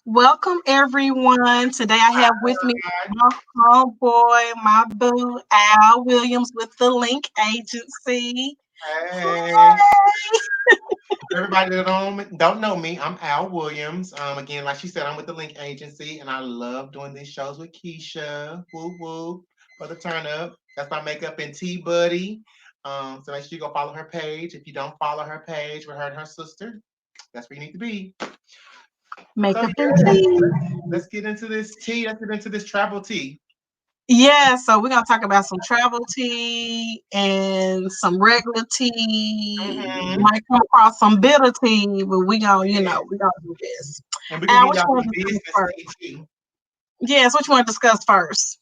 Welcome, everyone. Today I have with me my homeboy, my boo, Al Williams with the Link Agency. Hey, Hey! everybody that don't know me, I'm Al Williams. Again, like she said, I'm with the Link Agency, and I love doing these shows with Keisha. Woo woo for the turn up. That's my makeup and tea buddy. So make sure you go follow her page. If you don't follow her page with her and her sister, that's where you need to be. So Makeup and yeah, tea. let's get into this tea. Let's get into this travel tea. Yeah, so we're gonna talk about some travel tea and some regular tea. Hmm. Might come across some bitter tea, but Yeah, we gonna do this. and we're gonna Al, give what y'all you want some to discuss business first? tea too. Yes, what you want to discuss first?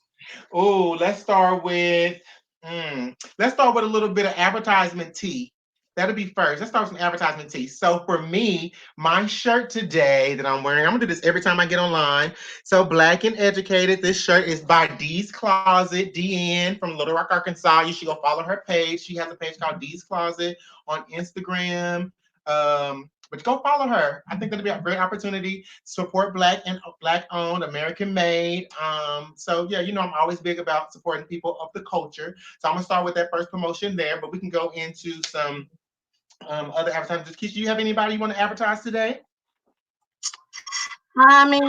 Oh, let's start with a little bit of advertisement tea. That'll be first. Let's start with some advertisement tea. So for me, my shirt today that I'm wearing, I'm gonna do this every time I get online. So Black and Educated. This shirt is by Dee's Closet, DN from Little Rock, Arkansas. You should go follow her page. She has a page called Dee's Closet on Instagram. But go follow her. I think that'll be a great opportunity. Support Black and Black owned, American made. So yeah, I'm always big about supporting people of the culture. So I'm gonna start with that first promotion there, but we can go into some other advertisements. Keisha, do you have anybody you want to advertise today? I mean,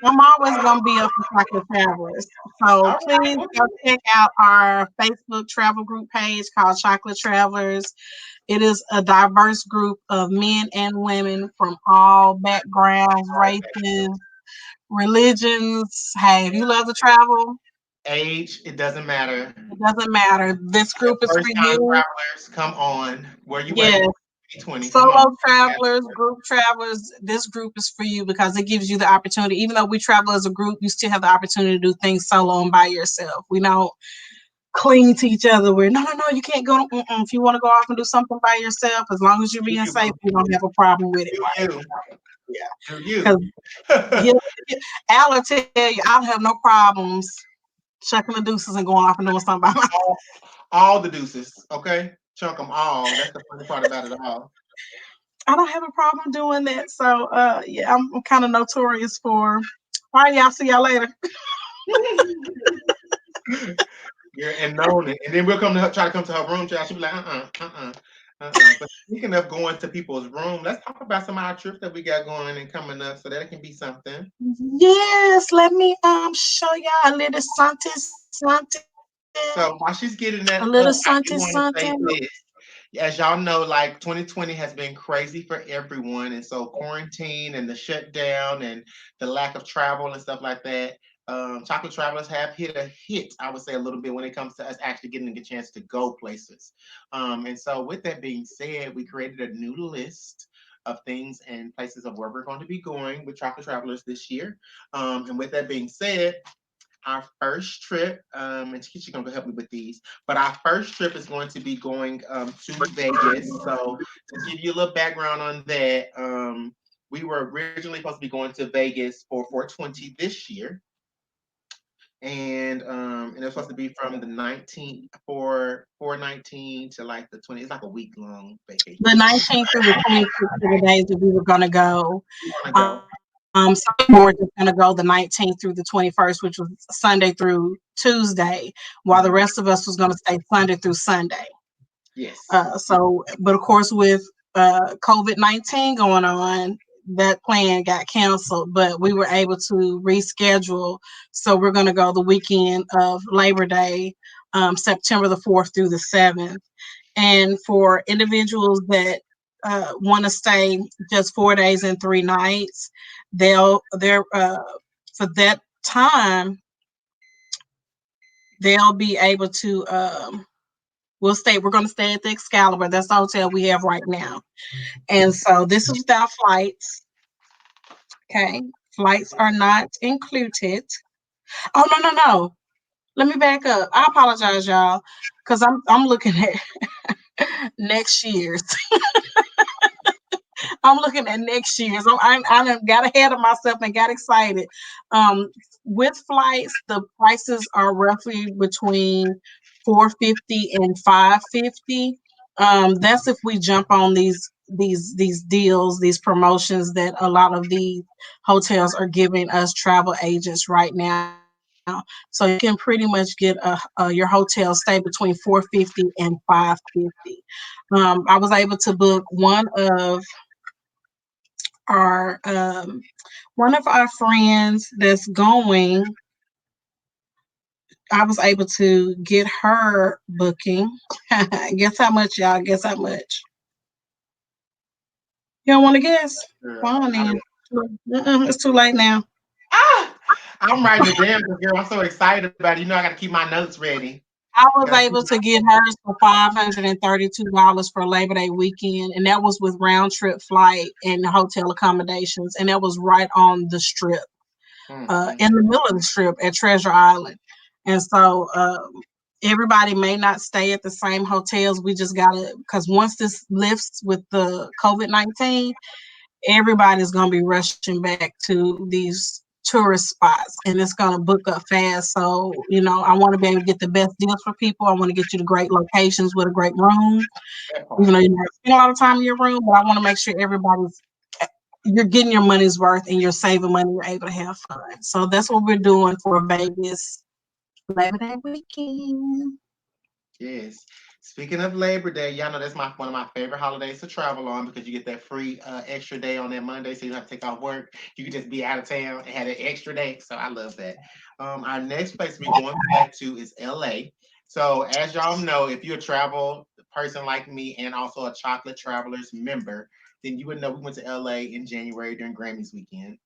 I'm always gonna be up for chocolate travelers. So All please right. go check out our Facebook travel group page called Chocolate Travelers. It is a diverse group of men and women from all backgrounds, races, religions. Hey, if you love to travel, Age, it doesn't matter. it doesn't matter. This The group is for first time you. travelers, come on. Where you at in Yes. 2020? Come on. Solo travelers, group travelers, this group is for you because it gives you the opportunity. Even though we travel as a group, you still have the opportunity to do things solo and by yourself. We don't cling to each other. We're no, you can't go. If you want to go off and do something by yourself, as long as you're Do being you, boo? safe, we don't have a problem with it, Do right? you? Yeah, Do you? because Al will tell you, I don't have no problems chucking the deuces and going off and doing something by myself. all, all the deuces, okay? Chunk them all. That's the funny part about it all. I don't have a problem doing that. So, yeah, I'm kind of notorious for. All right, y'all. See y'all later. Yeah, and known it. And then we'll come to her, try to come to her room, child. She'll be like, uh-uh. But speaking of going to people's room, let's talk about some of our trips that we got going and coming up so that it can be something. Yes, let me show y'all a little something, So while she's a getting little that up, I something, do want to something. say this. As y'all know, like 2020 has been crazy for everyone. And so quarantine and the shutdown and the lack of travel and stuff like that. Chocolate travelers have hit, I would say, a little bit when it comes to us actually getting a chance to go places. And so, with that being said, we created a new list of things and places of where we're going to be going with Chocolate Travelers this year. And with that being said, our first trip, and she's going to help me with these, but our first trip is going to be going to Vegas. So to give you a little background on that, we were originally supposed to be going to Vegas for 420 this year. And it was supposed to be from the 19th for 419 to like the 20. It's like a week long vacation. The 19th through the 26th are the days that we were going to go. We want to go. Some people were just going to go the 19th through the 21st, which was Sunday through Tuesday, while the Mhm. rest of us was going to stay Sunday through Sunday. Yes. But of course, with COVID-19 going on, that plan got canceled, but we were able to reschedule. So we're going to go the weekend of Labor Day, September the 4th through the 7th. And for individuals that want to stay just 4 days and 3 nights, they're for that time they'll be able to we're going to stay at the Excalibur. That's the hotel we have right now. And so this is without flights. Okay. Flights are not included. Oh no. Let me back up. I apologize, y'all, because I'm looking at next year's. I'm looking at next year's. I done got ahead of myself and got excited. Um, with flights, the prices are roughly between 450 and 550. That's if we jump on these deals, these promotions that a lot of the hotels are giving us travel agents right now. So you can pretty much get your hotel stay between 450 and 550. I was able to book our one of our friends that's going. I was able to get her booking. Guess how much, y'all? Guess how much? You don't want to guess? Girl, Come on I in. It's too late now. ah, I'm writing it down, girl. I'm so excited about it. You know, I got to keep my notes ready. I was Gotta keep able to get hers for $532 for Labor Day weekend, and that was with round trip flight and hotel accommodations, and that was right on the strip, mm. in the middle of the strip at Treasure Island. And so everybody may not stay at the same hotels. We just gotta, because once this lifts with the COVID-19, everybody's gonna be rushing back to these tourist spots and it's gonna book up fast. So, I want to be able to get the best deals for people. I want to get you the great locations with a great room. That You're part. not spend a lot of time in your room, but I want to make sure you're getting your money's worth and you're saving money, you're able to have fun. So that's what we're doing for Vegas Labor Day weekend. Yes. Speaking of Labor Day, y'all know that's one of my favorite holidays to travel on because you get that free extra day on that Monday, so you don't have to take off work. You can just be out of town and have that extra day. So I love that. Our next place we're going back to is LA. So as y'all know, if you're a travel person like me and also a Chocolate Travelers member, then you would know we went to LA in January during Grammys weekend.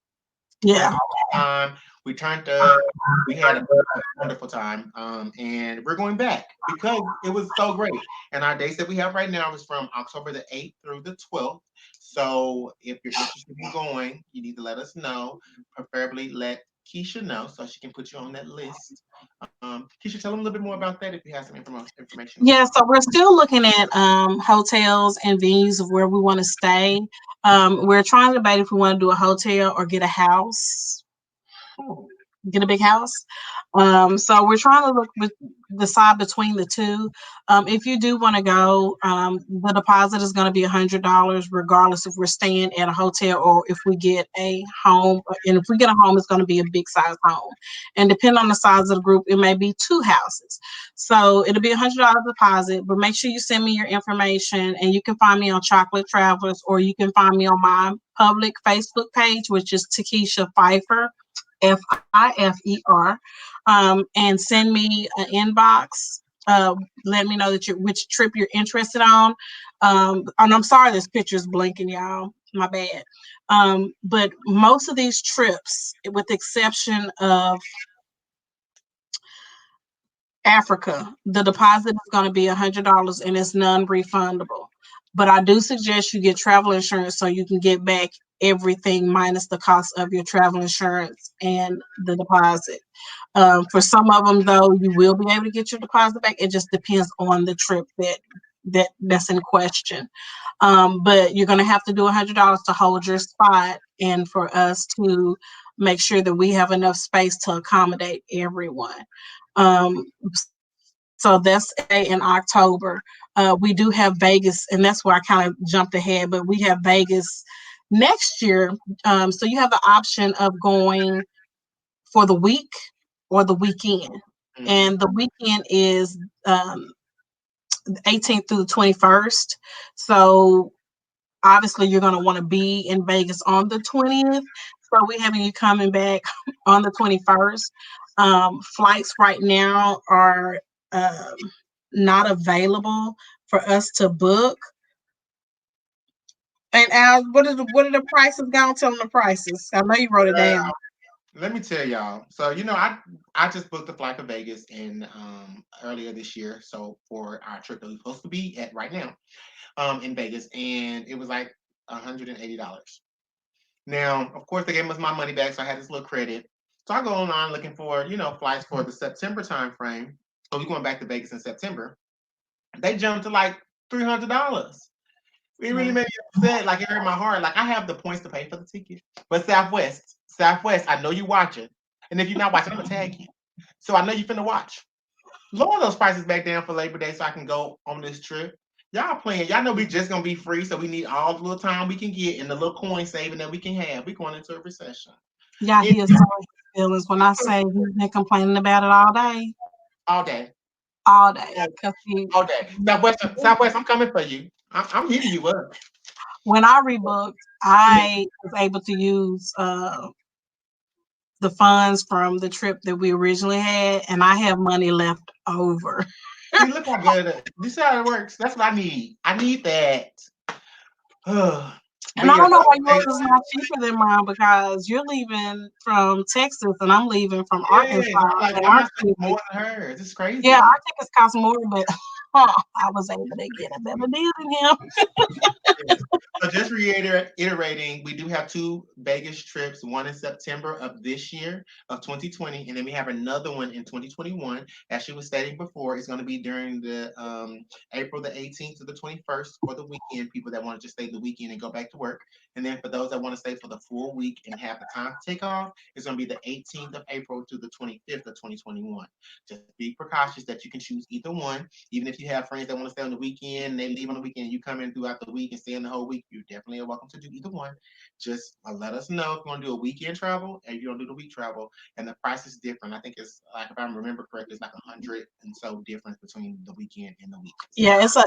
Had Yeah. an awesome time. We turned up. We had a wonderful time. And we're going back because it was so great. And our dates that we have right now is from October the 8th through the 12th. So if you're interested in going, you need to let us know. Preferably let Keisha know so she can put you on that list. Keisha, tell them a little bit more about that if you have some information on Yeah, that. so we're still looking at hotels and venues of where we want to stay. We're trying to debate if we want to do a hotel or get a house, Oh, get a big house. So we're trying to decide between the two. If you do want to go, the deposit is going to be $100, regardless if we're staying at a hotel or if we get a home. And if we get a home, it's going to be a big size home. And depending on the size of the group, it may be two houses. So it'll be $100 deposit, but make sure you send me your information. And you can find me on Chocolate Travelers, or you can find me on my public Facebook page, which is Takesha Pfeiffer. Fifer, and send me an inbox. Let me know which trip you're interested on. And I'm sorry, this picture's blinking, y'all. My bad. But most of these trips, with the exception of Africa, the deposit is going to be $100 and it's non-refundable. But I do suggest you get travel insurance so you can get back everything minus the cost of your travel insurance and the deposit. For some of them, though, you will be able to get your deposit back. It just depends on the trip that's in question. But you're going to have to do $100 to hold your spot, and for us to make sure that we have enough space to accommodate everyone. So that's LA in October. We do have Vegas, and that's where I kind of jumped ahead. But we have Vegas next year. So you have the option of going for the week or the weekend. mm-hmm. And the weekend is 18th through the 21st. So obviously you're going to want to be in Vegas on the 20th. So we having you coming back on the 21st. Flights right now are um, not available for us to book. And Al, what are the prices? Go and tell them the prices. I know you wrote it down. Let me tell y'all. So I just booked a flight to Vegas in earlier this year. So for our trip that we're supposed to be at right now, in Vegas, and it was like $180. Now, of course, they gave us my money back, so I had this little credit. So I go online looking for flights for the September time frame. So we're going back to Vegas in September. They jumped to like $300. It really made me upset. Like it hurt my heart. Like I have the points to pay for the ticket, but Southwest, I know you watching, and if you're not watching, I'm gonna tag you. So I know you finna watch. Lower those prices back down for Labor Day so I can go on this trip. Y'all playing. Y'all know we just gonna be free, so we need all the little time we can get and the little coin saving that we can have. We going into a recession. Yeah, It, he is so in his feelings. When I say he's been complaining about it all day. all day, All because he, all day. Southwest, I'm coming for you. I'm hitting you up. when I rebooked, I was able to use the funds from the trip that we originally had, and I have money left over. See, look how good. This is how it works. That's what I need. I need that. And But I yeah, don't know so why yours is not cheaper than mine because you're leaving from Texas and I'm leaving from yes, Arkansas. I'm like And I'm our not spending tickets, more than hers. It's yeah, crazy. our tickets cost more, but I was able to get a better deal than him. Yes. So just reiterating, we do have two Vegas trips, one in September of this year of 2020, and then we have another one in 2021. As she was stating before, it's going to be during the April the 18th to the 21st for the weekend, people that want to just stay the weekend and go back to work. And then for those that want to stay for the full week and have the time to take off, it's going to be the 18th of April to the 25th of 2021. Just be precautious that you can choose either one. Even if you have friends that want to stay on the weekend, they leave on the weekend, you come in throughout the week and stay in the whole week, you definitely are welcome to do either one. Just let us know if you want to do a weekend travel and if you want to do the week travel. And the price is different. I think it's like, if I remember correctly, it's like 100 and so difference between the weekend and the week. Yeah, it's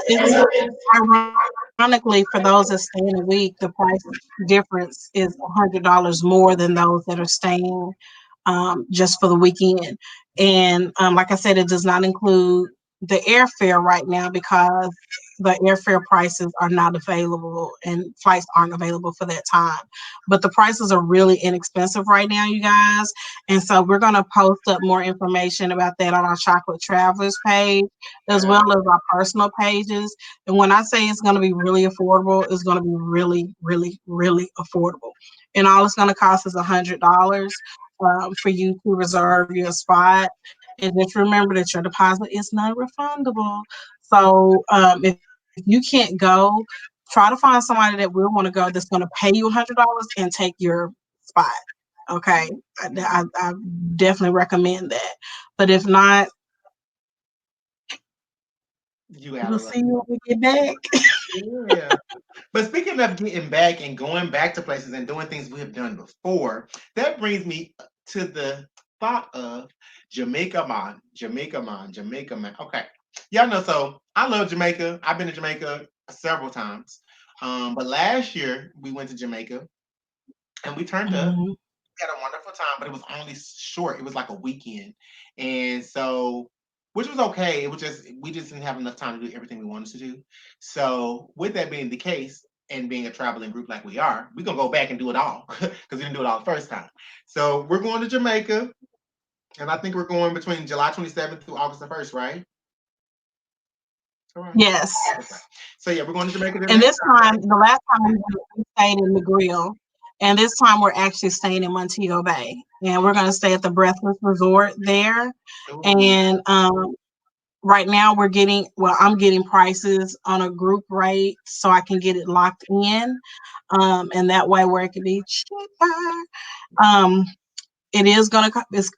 ironically for those that stay in a week, the price difference is $100 more than those that are staying just for the weekend. And like I said, it does not include the airfare right now because the airfare prices are not available and flights aren't available for that time. But the prices are really inexpensive right now, you guys. And so we're going to post up more information about that on our Chocolate Travelers page as Yeah. well as our personal pages. And when I say it's going to be really affordable, it's going to be really, really, really affordable. And all it's going to cost is $100 for you to reserve your spot. And just remember that your deposit is non-refundable. So if you can't go, try to find somebody that will want to go that's going to pay you $100 and take your spot. Okay, I definitely recommend that. But if not, You out we'll of luck. see you when we get back. Yeah. But speaking of getting back and going back to places and doing things we have done before, that brings me to the thought of Jamaica Man. Jamaica Man. Jamaica Man. Okay. Y'all know, so I love Jamaica. I've been to Jamaica several times. But last year we went to Jamaica and we turned up. Mhm. We had a wonderful time, but it was only short. It was like a weekend. And so, which was okay. It was just, we just didn't have enough time to do everything we wanted to do. So, with that being the case, and being a traveling group like we are, we're gonna go back and do it all because we didn't do it all the first time. So we're going to Jamaica, and I think we're going between July 27th through August the 1st, right? All right. Yes. Okay. So yeah, we're going to Jamaica during And that this time, time. the last time we stayed in the Grill, and this time we're actually staying in Montego Bay, and we're going to stay at the Breathless Resort there. Ooh, And right now we're getting, well, I'm getting prices on a group rate so I can get it locked in, and that way where it can be cheaper. Um, it is gonna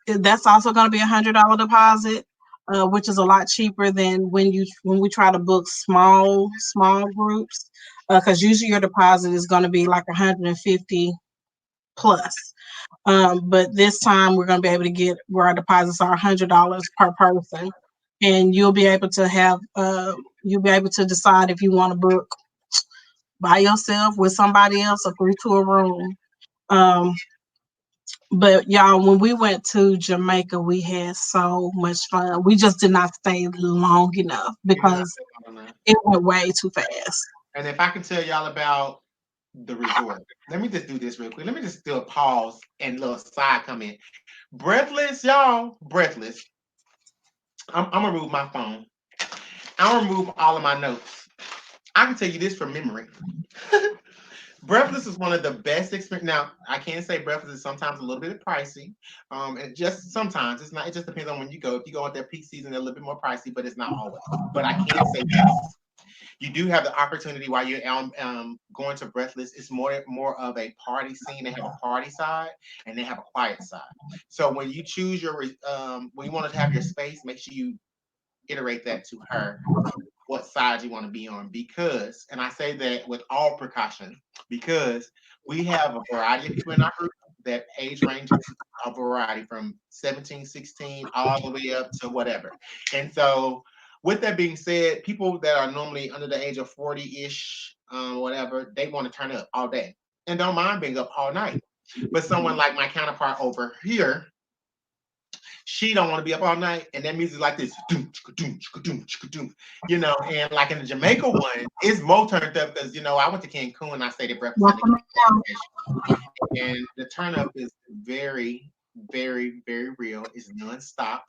that's also gonna be $100 deposit, which is a lot cheaper than when we try to book small groups, because usually your deposit is gonna be like 150 plus. But this time we're gonna be able to get where our deposits are $100 per person, and you'll be able to decide if you want to book by yourself with somebody else or 3 to a room. Um, But y'all, when we went to Jamaica, we had so much fun. We just did not stay long enough you did not because say all of that. it went way too fast. And if I can tell y'all about the resort. Let me just do this real quick. Let me just do a pause and a little side comment. Breathless, y'all. Breathless. I'm gonna remove my phone. I'm gonna remove all of my notes. I can tell you this from memory. Breathless is one of the best experience. Now, I can say Breathless is sometimes a little bit pricey. And just sometimes it's not, it just depends on when you go. If you go at their peak season, they're a little bit more pricey, but it's not always. But I can say this. You do have the opportunity while you're going to Breathless. It's more of a party scene. They have a party side and they have a quiet side. So when you choose your when you want to have your space, make sure you iterate that to her. what side you want to be on because, and I say that with all precaution, because we have a variety of people in our group that age ranges a variety from 17, 16, all the way up to whatever. And so, with that being said, people that are normally under the age of 40-ish, whatever, they want to turn up all day and don't mind being up all night. But someone like my counterpart over here, she don't want to be up all night, and that music like this, you know. And like in the Jamaica one, it's more turned up because I went to Cancun and I stayed at breakfast in the and the turn up is very, very, very real. It's nonstop.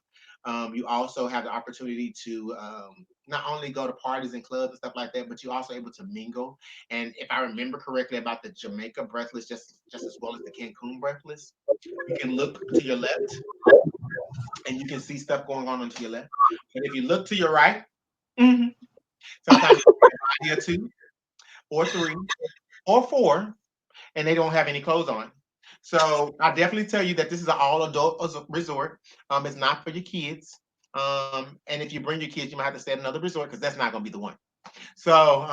You also have the opportunity to not only go to parties and clubs and stuff like that, but you're also able to mingle. And if I remember correctly about the Jamaica breathless, just as well as the Cancun breathless, you can look to your left and you can see stuff going on to your left. But if you look to your right, sometimes you see a 2 or 3 or 4, and they don't have any clothes on. So I definitely tell you that this is an all adult resort. It's not for your kids. And if you bring your kids, you might have to stay at another resort because that's not going to be the one. So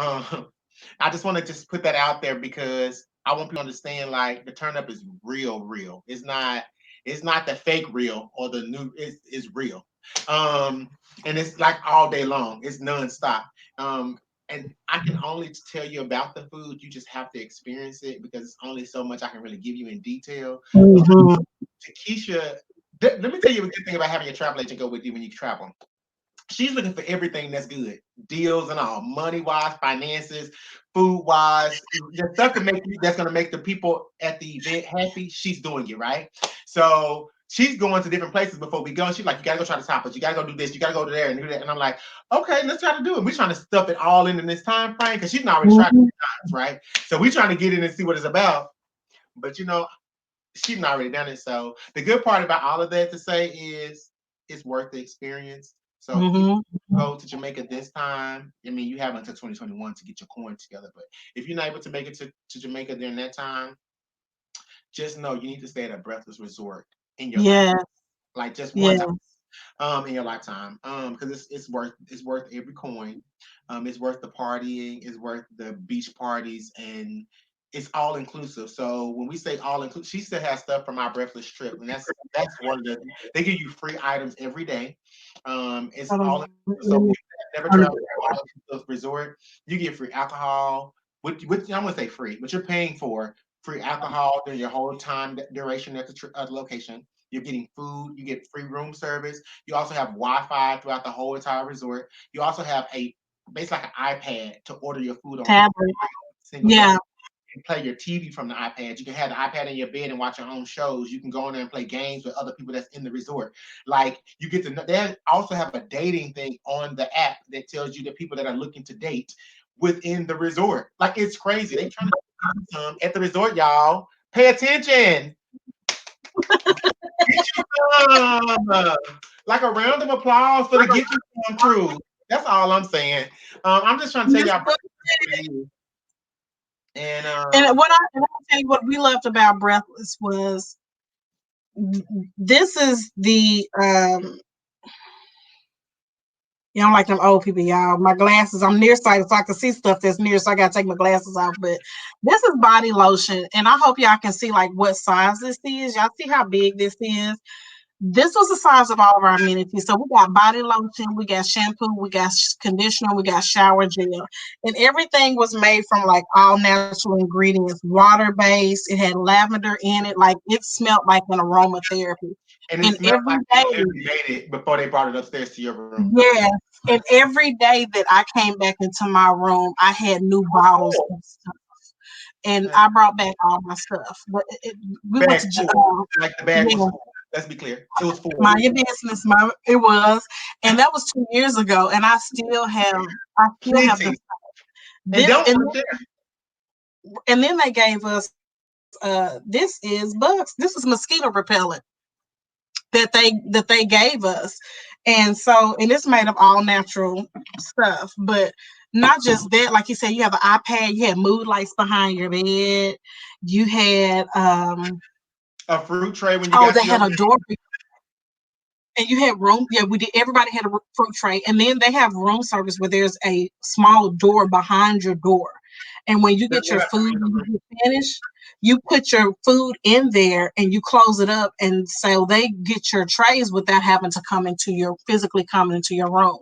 I just want to just put that out there because I want people to understand like the turn up is real, real. It's not the fake real or the new. It's real. And it's like all day long. It's nonstop. And I can only tell you about the food. You just have to experience it because it's only so much I can really give you in detail. Mhm. Takesha, let me tell you a good thing about having your travel agent go with you when you travel. She's looking for everything that's good, deals and all, money wise, finances, food wise, the stuff that's gonna make the people at the event happy. She's doing it right. So she's going to different places before we go. And she's like, "You gotta go try the tapas. You gotta go do this. You gotta go to there and do that." And I'm like, "Okay, let's try to do it." We're trying to stuff it all in this time frame because she's not already tried it Mhm. times, right? So we're trying to get in and see what it's about. But she's not already done it. So the good part about all of that to say is it's worth the experience. So if Mhm. you go to Jamaica this time, I mean you have until 2021 to get your coin together. But if you're not able to make it to Jamaica during that time, just know you need to stay at a breathless resort in your life. Yeah. Like just one Yeah. time in your lifetime. Because it's worth every coin. It's worth the partying, it's worth the beach parties, and it's all inclusive. So when we say all inclusive, she still has stuff from our breakfast trip, and that's one of the they give you free items every day. It's Hold all on. inclusive. So people that never traveled to an all-inclusive resort, you get free alcohol. Which I'm gonna say free, but you're paying for free alcohol during your whole time duration at the location. You're getting food. You get free room service. You also have Wi-Fi throughout the whole entire resort. You also have basically like an iPad to order your food on Tablet. single day. Yeah. You can play your TV from the iPad. You can have the iPad in your bed and watch your own shows. You can go in there and play games with other people that's in the resort. Like you get to know. They also have a dating thing on the app that tells you the people that are looking to date within the resort. Like it's crazy. They trying to do some at the resort, y'all. Pay attention. Get you some. Like a round of applause for the Get You Some crew. That's all I'm saying. I'm just trying to tell Yes, y'all but- and and I'll tell you what we loved about Breathless was this is the you know, like them old people, y'all. My glasses, I'm nearsighted, so I can see stuff that's near, so I gotta take my glasses off. But this is body lotion, and I hope y'all can see like what size this is. Y'all see how big this is? This was the size of all of our amenities. So we got body lotion, we got shampoo, we got conditioner, we got shower gel, and everything was made from like all natural ingredients, water based. It had lavender in it, like it smelled like an aromatherapy. it And smelled every like they day, literally made it before they brought it upstairs to your room. yes, and every day that I came back into my room, I had new bottles of stuff, and I brought back all my stuff. But we went Bag to full. Like the bag was yeah. full. Let's be clear. It was full. Mind your business, it was, and that was 2 years ago, and I still have Plenty. And this, don't share. and then they gave us this is bugs. This is mosquito repellent that they gave us, and it's made of all natural stuff, but. Not just that, like you said, you have an iPad, you had mood lights behind your bed, you had A fruit tray when you got they to your had a room. door. And you had room, yeah, we did. Everybody had a fruit tray, and then they have room service where there's a small door behind your door, and when you They get your have to food, be in the when room. you get finished, you put your food in there and you close it up, and so they get your trays without having to come into your physically come into your room.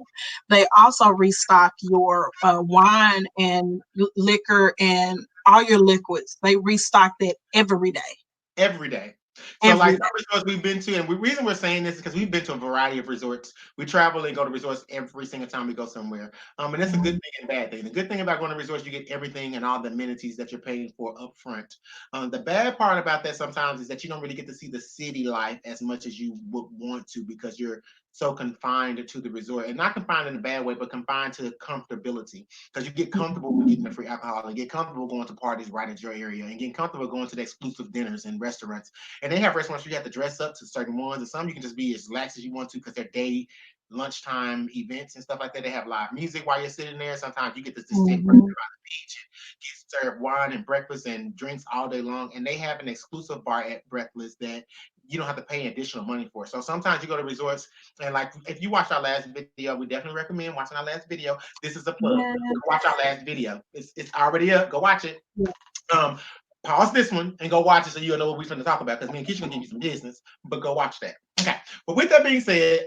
They also restock your wine and liquor and all your liquids. They restock that every day, Every day. So like every some day. resorts we've been to, and the reason we're saying this is because we've been to a variety of resorts. We travel and go to resorts every single time we go somewhere. And that's a good Mhm. thing and bad thing. The good thing about going to resorts, you get everything and all the amenities that you're paying for up front. The bad part about that sometimes is that you don't really get to see the city life as much as you would want to because you're so confined to the resort, and not confined in a bad way, but confined to comfortability, because you get comfortable with getting the free alcohol and get comfortable going to parties right at your area and getting comfortable going to the exclusive dinners and restaurants. And they have restaurants where you have to dress up to certain ones, and some you can just be as relaxed as you want to because they're day lunchtime events and stuff like that. They have live music while you're sitting there. Sometimes you get to just sit right Mhm. there by the beach and get served wine and breakfast and drinks all day long. And they have an exclusive bar at Breathless that you don't have to pay additional money for. So sometimes you go to resorts and like if you watch our last video, we definitely recommend watching our last video. This is a plug. Yeah, Watch our last video. It's already up. Go watch it. yeah. Um, Pause this one and go watch it so you'll know what we're going to talk about because me and Keisha gonna give you some business, but go watch that. Okay. But with that being said,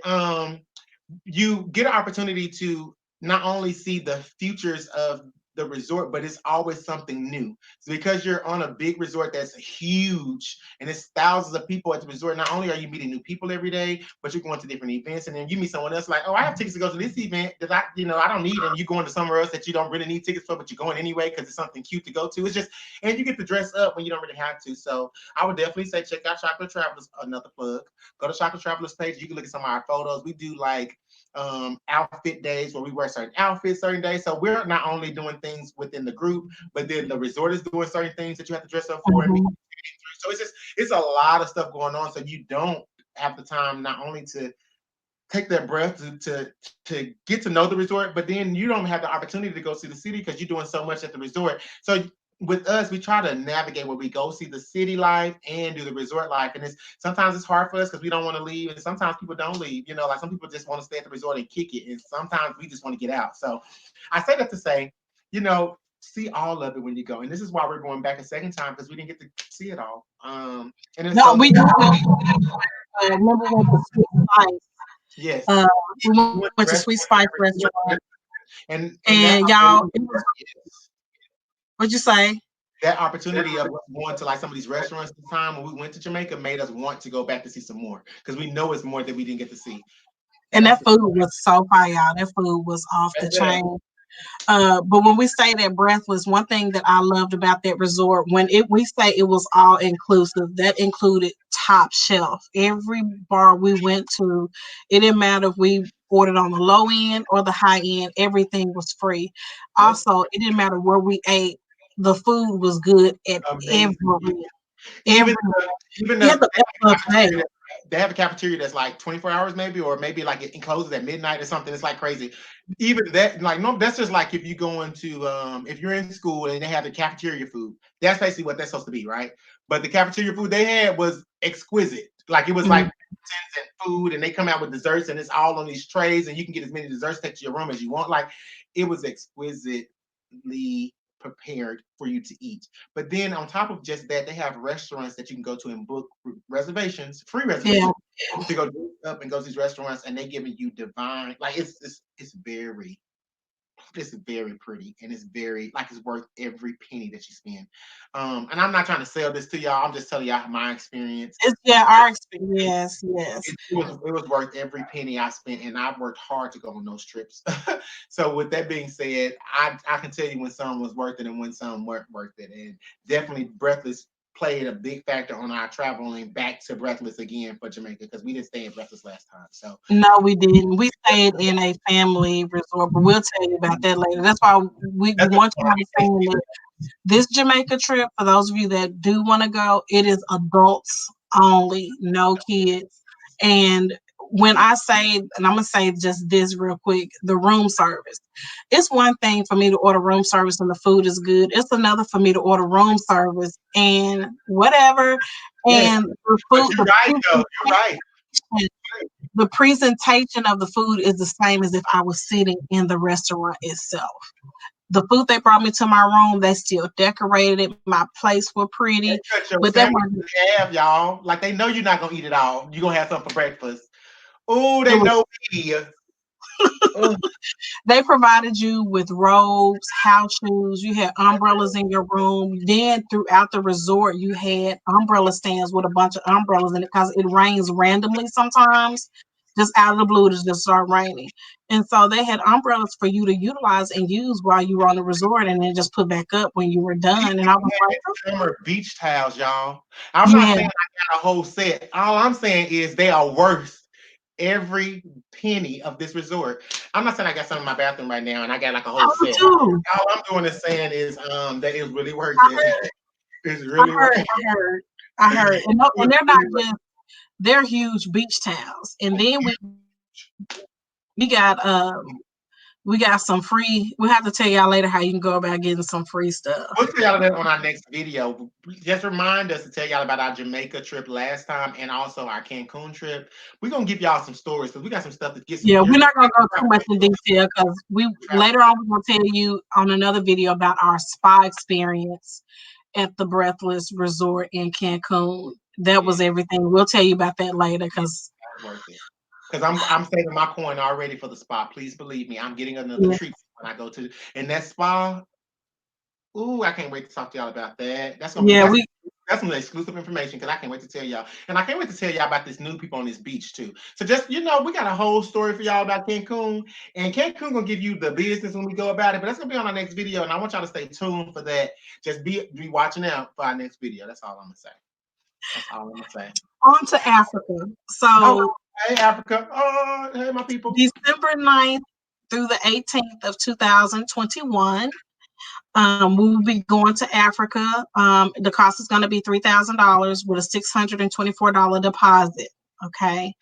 you get an opportunity to not only see the futures of the resort, but it's always something new. So because you're on a big resort that's huge and it's thousands of people at the resort, not only are you meeting new people every day, but you're going to different events, and then you meet someone else like, oh, I have tickets to go to this event that I don't need, and you going to somewhere else that you don't really need tickets for, but you're going anyway because it's something cute to go to. It's just, and you get to dress up when you don't really have to. So I would definitely say check out Chocolate Travelers. Another plug. Go to Chocolate Travelers page. You can look at some of our photos. We do like outfit days where we wear certain outfits certain days. So we're not only doing things within the group, but then the resort is doing certain things that you have to dress up for. And Mhm. so it's a lot of stuff going on. So you don't have the time not only to take that breath to get to know the resort, but then you don't have the opportunity to go see the city because you're doing so much at the resort. So with us, we try to navigate where we go see the city life and do the resort life. And it's sometimes it's hard for us because we don't want to leave, and sometimes people don't leave. You know, like some people just want to stay at the resort and kick it, and sometimes we just want to get out. So I say that to say, you know, see all of it when you go. And this is why we're going back a second time because we didn't get to see it all. And then No, so we do. Remember we went to Sweet Spice. yes, Uh, we went to we went Sweet to Spice restaurant restaurant, and that and y'all, what'd you say? that opportunity of going to like some of these restaurants this time when we went to Jamaica made us want to go back to see some more because we know it's more that we didn't get to see. And That's that food was so fire, y'all. That food was off the yeah. chain. But when we stayed at Breathless, one thing that I loved about that resort, when it we say it was all inclusive, that included top shelf. Every bar we went to, it didn't matter if we ordered on the low end or the high end, everything was free. Yep. Also, it didn't matter where we ate, the food was good at Amazing. Even every even you had the to pay. they have a cafeteria that's like 24 hours maybe, or maybe like it closes at midnight or something. It's like crazy. Even that, like no, that's just like if you go into if you're in school and they have the cafeteria food, that's basically what that's supposed to be, right? But the cafeteria food they had was exquisite. Like it was like Mhm. and food, and they come out with desserts, and it's all on these trays, and you can get as many desserts take to your room as you want. Like it was exquisitely prepared for you to eat. But then on top of just that, they have restaurants that you can go to and book reservations, free Yeah. reservations to go up and go to these restaurants, and they giving you divine. Like it's very pretty and it's very like it's worth every penny that you spend. And I'm not trying to sell this to y'all. I'm just telling y'all my experience. It's yeah, our experience. Yes. It was worth every penny I spent, and I've worked hard to go on those trips. So with that being said, I can tell you when some was worth it and when some weren't worth it, and definitely Breathless played a big factor on our traveling back to Breathless again for Jamaica because we didn't stay in Breathless last time. So No, we didn't. We stayed in a family resort, but we'll tell you about that later. That's why we that's want you to understand that this Jamaica trip, for those of you that do want to go, it is adults only, no kids. And when I say, and I'm gonna say just this real quick, the room service. It's one thing for me to order room service and the food is good. It's another for me to order room service and whatever. yes, And but you're right though. You're right. the presentation of the food is the same as if I was sitting in the restaurant itself. The food they brought me to my room, they still decorated it. My plates were pretty, They cut your but that sandwich wasn't. in half, y'all. Like they know you're not gonna eat it all. You're gonna have something for breakfast. Oh, It they was. know me. Ugh. They provided you with robes, house shoes. You had umbrellas in your room. Then throughout the resort, you had umbrella stands with a bunch of umbrellas in it because it rains randomly sometimes. Just out of the blue, to just start raining. And so they had umbrellas for you to utilize and use while you were on the resort and then just put back up when you were They done. And I even was like, had summer beach towels, y'all. I'm not yeah, saying I got a whole set. All I'm saying is they are worth every penny of this resort. I'm not saying I got some in my bathroom right now and I got like a I whole was set. too. All I'm doing is saying is that it's really worth I it. heard, It's I really worth heard, it. I heard, I heard. And, no, and It's they're not really worth just, they're huge beach towels. And it. then we got we got some free. We have to tell y'all later how you can go about getting some free stuff. We'll tell y'all that on our next video. Just remind us to tell y'all about our Jamaica trip last time and also our Cancun trip. We're gonna give y'all some stories because we got some stuff to get some Yeah, your we're not gonna go too much in detail because we travel. later on we're gonna tell you on another video about our spa experience at the Breathless Resort in Cancun. That Yeah, was everything. We'll tell you about that later because that's worth it. Because I'm saving my coin already for the spa. Please believe me, I'm getting another yeah, treat when I go to and that spa. Ooh, I can't wait to talk to y'all about that. That's gonna be yeah, we that's some exclusive information because I can't wait to tell y'all. And I can't wait to tell y'all about this new people on this beach too. So just we got a whole story for y'all about Cancun. And Cancun gonna give you the business when we go about it, but that's gonna be on our next video. And I want y'all to stay tuned for that. Just be watching out for our next video. That's all I'm gonna say. That's all I'm gonna say. on to Africa. Oh, So hey Africa. Oh, hey my people. December 9th through the 18th of 2021. We will be going to Africa. The cost is going to be $3,000 with a $624 deposit. Okay.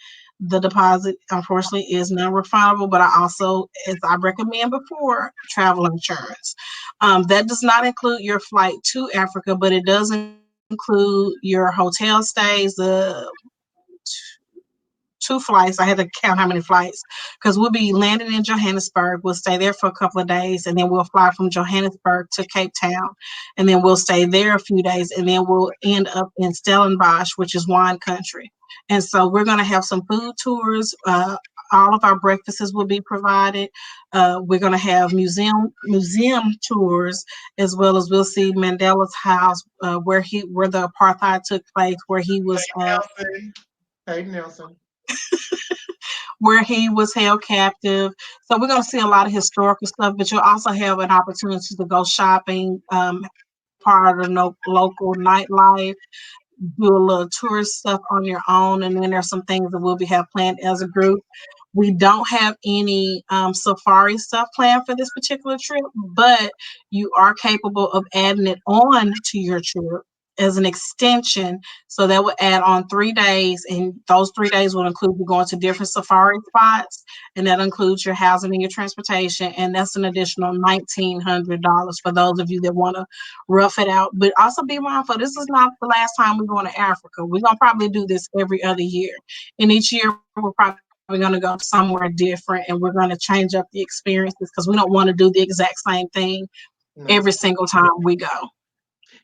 The deposit, unfortunately, is non-refundable, but I also, as I recommend before, travel insurance. That does not include your flight to Africa, but it does include your hotel stays, the two flights. I had to count how many flights because we'll be landing in Johannesburg. We'll stay there for a couple of days and then we'll fly from Johannesburg to Cape Town. And then we'll stay there a few days and then we'll end up in Stellenbosch, which is wine country. And so we're going to have some food tours. All of our breakfasts will be provided. We're going to have museum tours as well as we'll see Mandela's house, where the apartheid took place, Hey Nelson. Hey Nelson. where he was held captive. So we're going to see a lot of historical stuff, but you'll also have an opportunity to go shopping, part of the local nightlife, do a little tourist stuff on your own, and then there's some things that we'll have planned as a group. We don't have any safari stuff planned for this particular trip, but you are capable of adding it on to your trip as an extension. So that would add on 3 days, and those 3 days will include you going to different safari spots, and that includes your housing and your transportation, and that's an additional $1,900 for those of you that want to rough it out. But also be mindful, this is not the last time we're going to Africa. We're gonna probably do this every other year, and each year we're probably going to go somewhere different, and we're going to change up the experiences because we don't want to do the exact same thing No. every single time we go.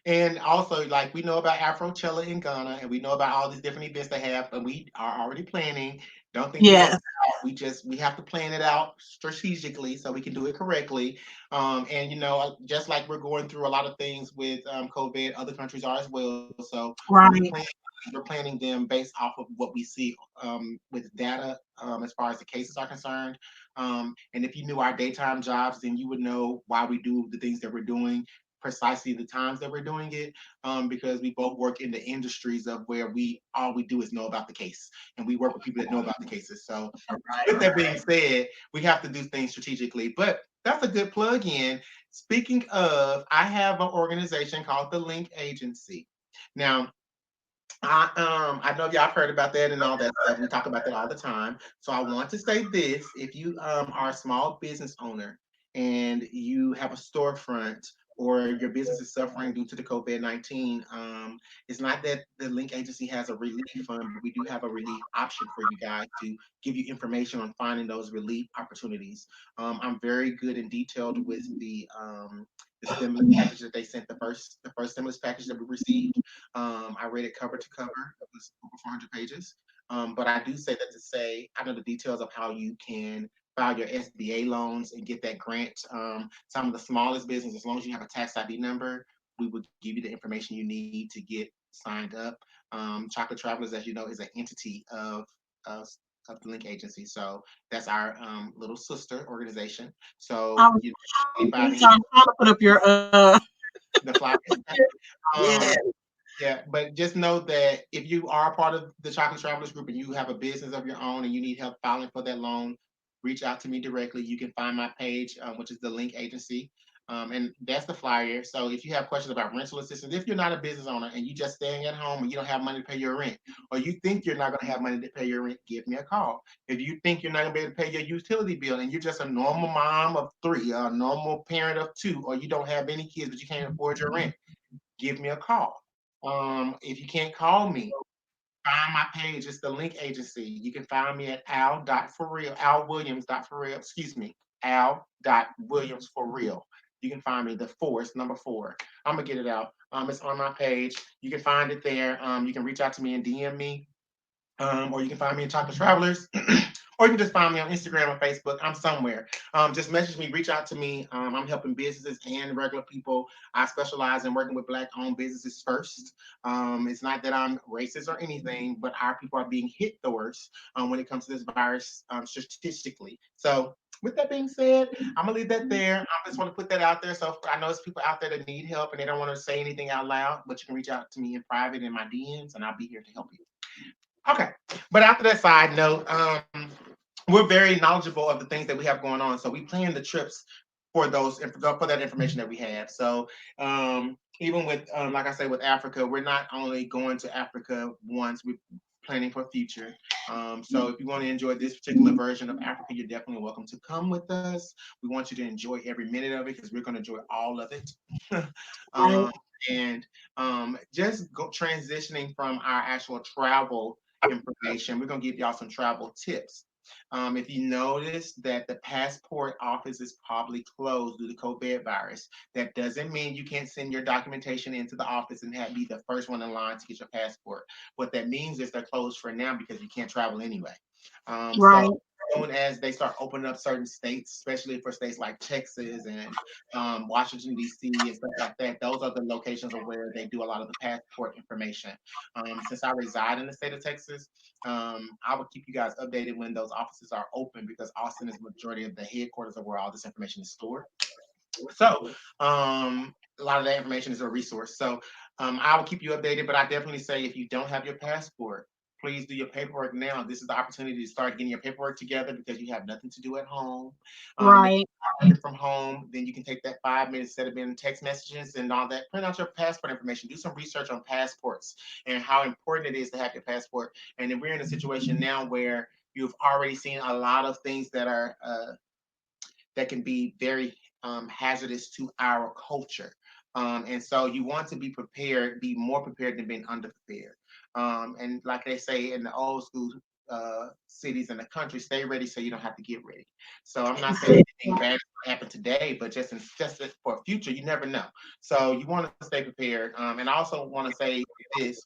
And also, like we know about Afrochella in Ghana, and we know about all these different events they have, and we are already planning. Don't think we left Yes, it out. We have to plan it out strategically so we can do it correctly. And just like we're going through a lot of things with COVID, other countries are as well. So when we plan, right. we're planning them based off of what we see with data as far as the cases are concerned. And if you knew our daytime jobs, then you would know why we do the things that we're doing precisely the times that we're doing it, because we both work in the industries of where we all we do is know about the case, and we work with people that know about the cases. So, with that being said, we have to do things strategically. But that's a good plug in. Speaking of, I have an organization called the Link Agency. Now, I know y'all have heard about that and all that stuff. We talk about that all the time. So I want to say this: if you are a small business owner and you have a storefront or your business is suffering due to the COVID-19, it's not that the Link Agency has a relief fund, but we do have a relief option for you guys to give you information on finding those relief opportunities. I'm very good and detailed with the stimulus package that they sent, the first stimulus package that we received. I read it cover to cover. It was over 400 pages. But I do say that to say I know the details of how you can file your SBA loans and get that grant. Some of the smallest businesses, as long as you have a tax ID number, we will give you the information you need to get signed up. Chocolate Travelers, as you know, is an entity of, of the Link Agency. So that's our little sister organization. I So was you I'm anybody trying to put up your the flyers. yeah. Um, yeah, but just know that if you are part of the Chocolate Travelers group and you have a business of your own and you need help filing for that loan, reach out to me directly. You can find my page, which is the Link Agency. And that's the flyer. So if you have questions about rental assistance, if you're not a business owner and you just staying at home and you don't have money to pay your rent, or you think you're not going to have money to pay your rent, give me a call. If you think you're not going to be able to pay your utility bill and you're just a normal mom of three, a normal parent of two, or you don't have any kids but you can't afford your rent, give me a call. If you can't call me, find my page. It's the Link Agency. You can find me at al.forreal, alwilliams.forreal, excuse me, al.williams4real. You can find me, the four, it's number four. I'm gonna get it out. It's on my page. You can find it there. You can reach out to me and DM me, or you can find me in Chocolate Travelers, or you can just find me on Instagram or Facebook. I'm somewhere. Just message me, reach out to me. I'm helping businesses and regular people. I specialize in working with Black-owned businesses first. It's not that I'm racist or anything, but our people are being hit the worst when it comes to this virus statistically. So with that being said, I'm gonna leave that there. I just want to put that out there. So I know there's people out there that need help and they don't want to say anything out loud, but you can reach out to me in private in my DMs, and I'll be here to help you. Okay. But after that side note, we're very knowledgeable of the things that we have going on. So we plan the trips for for that information that we have. So even with like I say with Africa, we're not only going to Africa once, we're planning for future. So if you want to enjoy this particular version of Africa, you're definitely welcome to come with us. We want you to enjoy every minute of it because we're going to enjoy all of it. Right. um, and just transitioning from our actual travel information, we're going to give y'all some travel tips. If you notice that the passport office is probably closed due to COVID virus, that doesn't mean you can't send your documentation into the office and be the first one in line to get your passport. What that means is they're closed for now because you can't travel anyway. So Right. soon as they start opening up certain states, especially for states like Texas and Washington D.C. and stuff like that, those are the locations of where they do a lot of the passport information. Since I reside in the state of Texas, I will keep you guys updated when those offices are open because Austin is the majority of the headquarters of where all this information is stored. So a lot of that information is a resource. So I will keep you updated, but I definitely say if you don't have your passport, please do your paperwork now. This is the opportunity to start getting your paperwork together because you have nothing to do at home. If Right. you're working from home, then you can take that 5 minutes instead of being text messages and all that. Print out your passport information. Do some research on passports and how important it is to have your passport. And then we're in a situation now where you've already seen a lot of things that are that can be very hazardous to our culture. And so you want to be prepared, be more prepared than being underprepared. And like they say in the old school cities in the country, stay ready so you don't have to get ready. So I'm not saying anything bad is going to happen today, but just for future, you never know. So you want to stay prepared. And I also want to say this.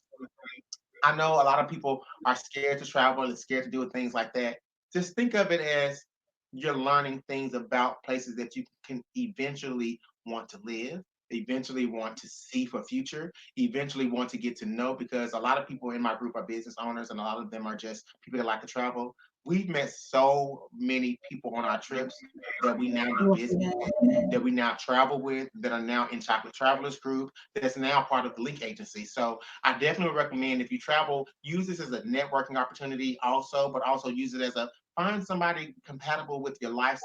I know a lot of people are scared to travel and scared to do things like that. Just think of it as you're learning things about places that you can eventually want to live, eventually want to see for future, eventually want to get to know because a lot of people in my group are business owners and a lot of them are just people that like to travel. We've met so many people on our trips that we now do business with, that we now travel with, that are now in Chocolate Travelers Group, that's now part of the Link Agency. So I definitely recommend if you travel, use this as a networking opportunity also, but also use it as a find somebody compatible with your life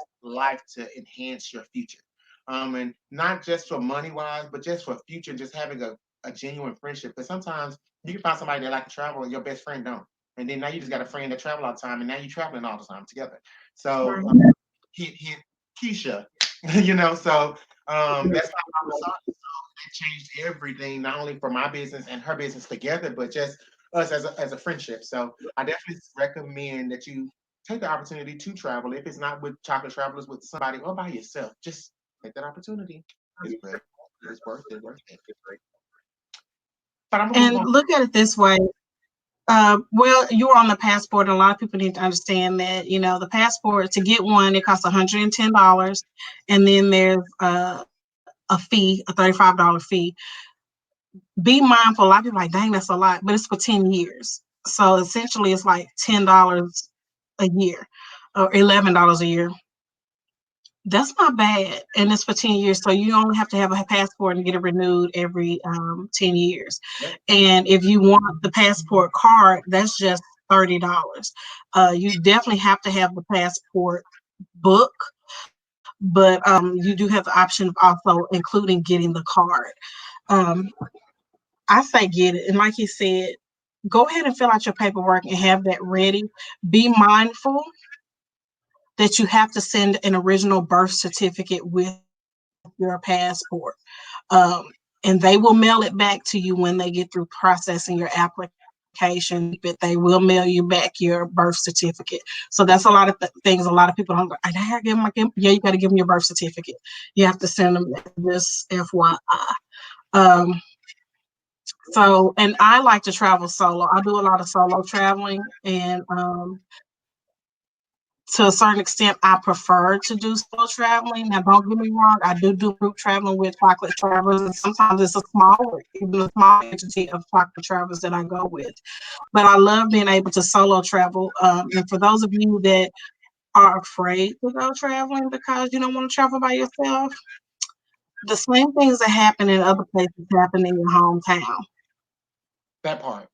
to enhance your future. And not just for money wise, but just for future, just having a genuine friendship. Because sometimes you can find somebody that like to travel and your best friend don't. And then now you just got a friend that travel all the time, and now you're traveling all the time together. So Right. hit Keisha, you know. So That's my mama son. So it changed everything, not only for my business and her business together, but just us as a friendship. So I definitely recommend that you take the opportunity to travel. If it's not with Chocolate Travelers, with somebody or by yourself, just take that opportunity. It's great. It's worth it. Worth it. But I'm gonna move And on. look at it this way. Well, you're on the passport, and a lot of people need to understand that, the passport, to get one, it costs $110. And then there's a fee, a $35 fee. Be mindful. A lot of people are like, dang, that's a lot, but it's for 10 years. So essentially, it's like $10 a year or $11 a year. That's not bad, and it's for 10 years, so you only have to have a passport and get it renewed every, 10 years, Yep. and if you want the passport card, that's just $30. You definitely have to have the passport book, but, you do have the option of also including getting the card. Um, I say get it, and like he said, go ahead and fill out your paperwork and have that ready. Be mindful that you have to send an original birth certificate with your passport. Um, and they will mail it back to you when they get through processing your application. But they will mail you back your birth certificate. So that's a lot of things. A lot of people don't go, I gotta give them, yeah, you got to give them your birth certificate. You have to send them that, just FYI. Um, so, and I like to travel solo. I do a lot of solo traveling, and to a certain extent, I prefer to do solo traveling. Now, don't get me wrong, I do group traveling with Chocolate Travelers, and sometimes it's even a small entity of Chocolate Travelers that I go with. But I love being able to solo travel. And for those of you that are afraid to go traveling because you don't want to travel by yourself, the same things that happen in other places happen in your hometown. That part.